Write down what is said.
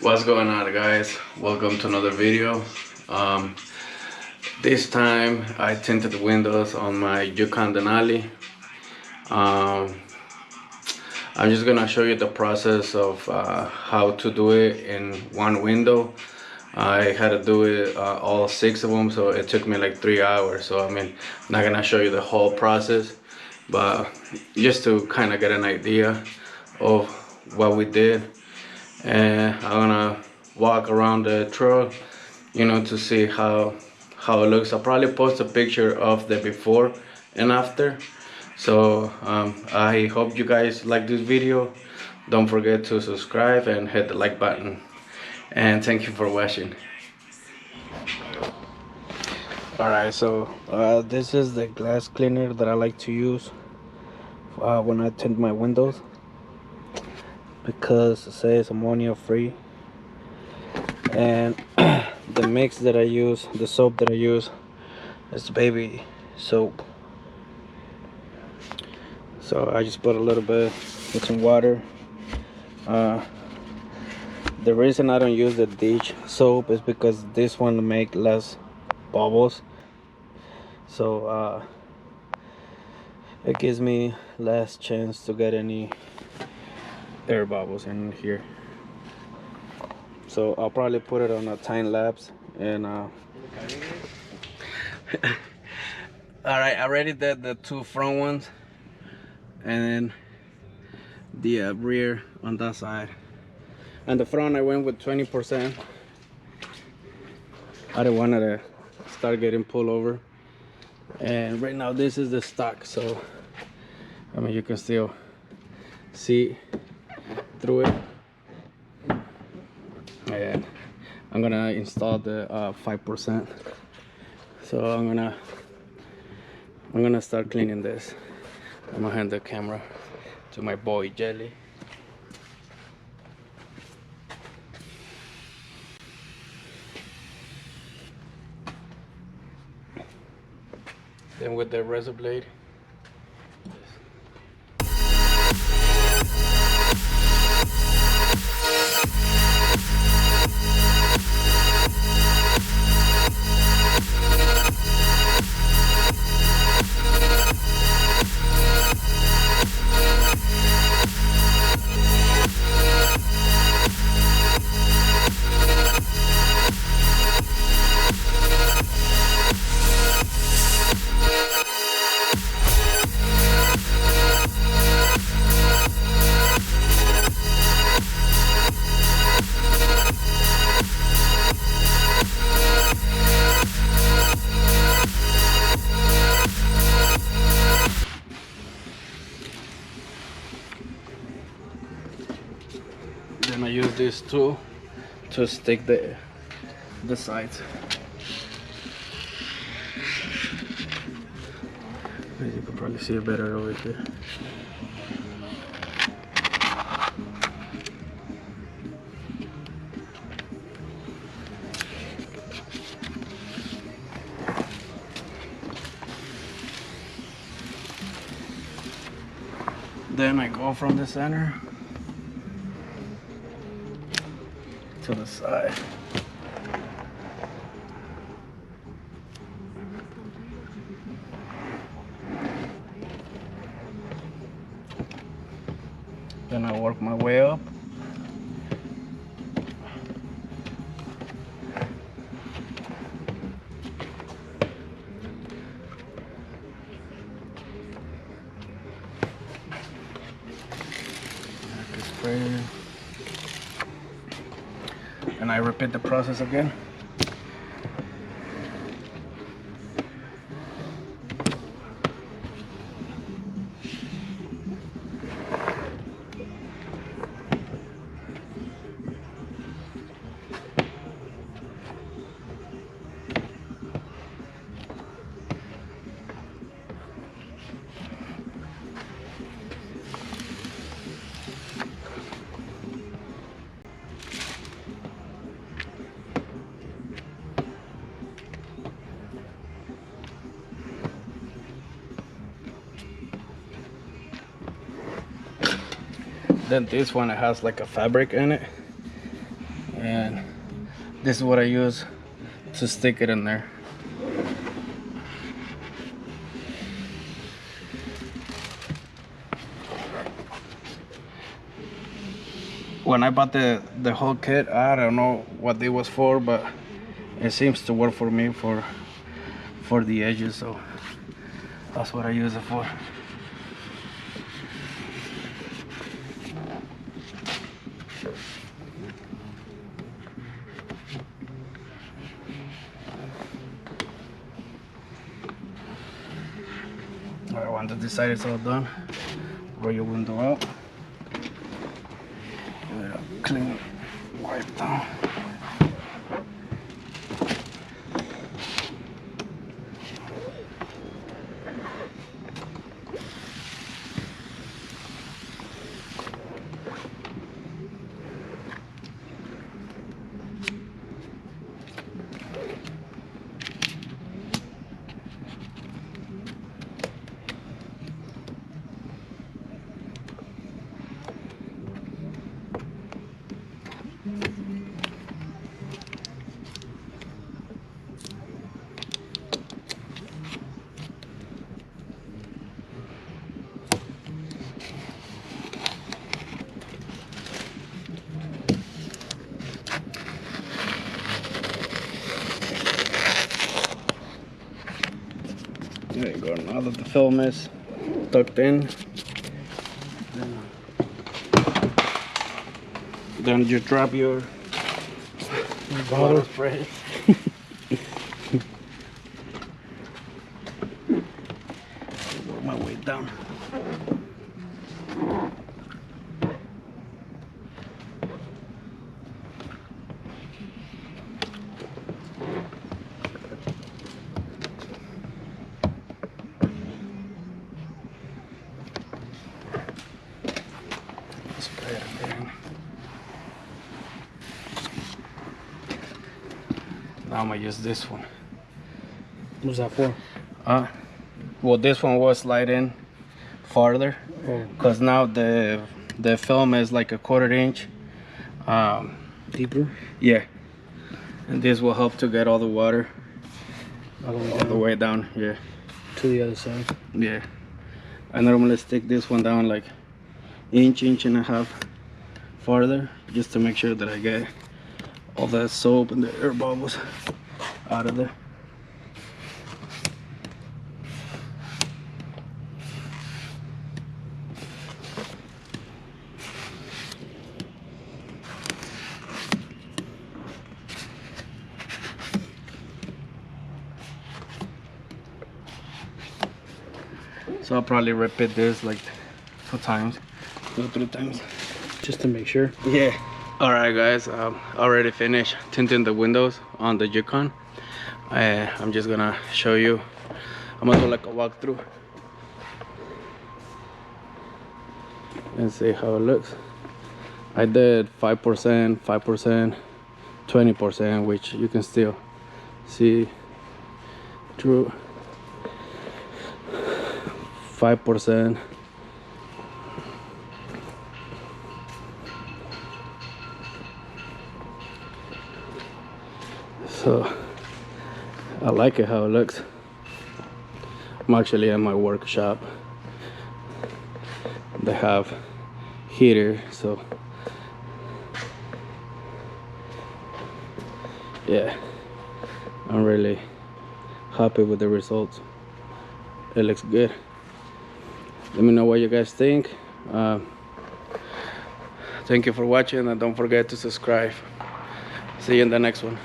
What's going on, guys? Welcome to another video. um, this time I tinted the windows on my Yukon Denali. um, I'm just gonna show you the process of how to do it in one window. I had to do it all 6 of them, so it took me like 3 hours. So I mean, I'm not gonna show you the whole process, but just to kind of get an idea of what we did. And I'm gonna walk around the truck, to see how it looks. I'll probably post a picture of the before and after. So I hope you guys like this video. Don't forget to subscribe and hit the like button. And thank you for watching. Alright, so this is the glass cleaner that I like to use when I tint my windows, because it says ammonia free. And the mix that I use, the soap that I use, is baby soap. So I just put a little bit with some water. The reason I don't use the dish soap is because this one make less bubbles, so it gives me less chance to get any air bubbles in here. So I'll probably put it on a time lapse. And alright, I already did the 2 front ones, and then the rear on that side. And the front I went with 20%. I didn't want to start getting pulled over. And right now this is the stock, so I mean you can still see through it. And I'm gonna install the 5%. So I'm gonna start cleaning this. I'm gonna hand the camera to my boy Jelly. Then with the razor blade, then I use this tool to stick the sides. You can probably see it better over here. Then I go from the center to the side. Then I work my way up. And I repeat the process again. Then this one, it has like a fabric in it, and this is what I use to stick it in there. When I bought the whole kit, I don't know what it was for, but it seems to work for me for the edges, so that's what I use it for. Alright, once this side is all done, roll your window out. Clean, wipe down. There you go. Now that the film is tucked in, then you drop your bottle spray. Work my way down. Spray it again. Now I'm gonna use this one. What's that for? Well, this one was slide in farther, because now the film is like a 1/4 inch Deeper? yeah, and this will help to get all the water All the way down. Yeah, to the other side. yeah. I normally stick this one down like inch and a half farther, just to make sure that I get all the soap and the air bubbles out of there. So I'll probably repeat this like 2 times, 2 or 3 times, Just to make sure. yeah. All right, guys, already finished tinting the windows on the Yukon. I'm just gonna show you. I'm gonna do like a walkthrough and see how it looks. I did 5%, 5%, 20%, which you can still see through. 5%. So I like it how it looks. I'm actually at my workshop. They have heater, so yeah, I'm really happy with the results. It looks good. Let me know what you guys think. Thank you for watching, and don't forget to subscribe. See you in the next one.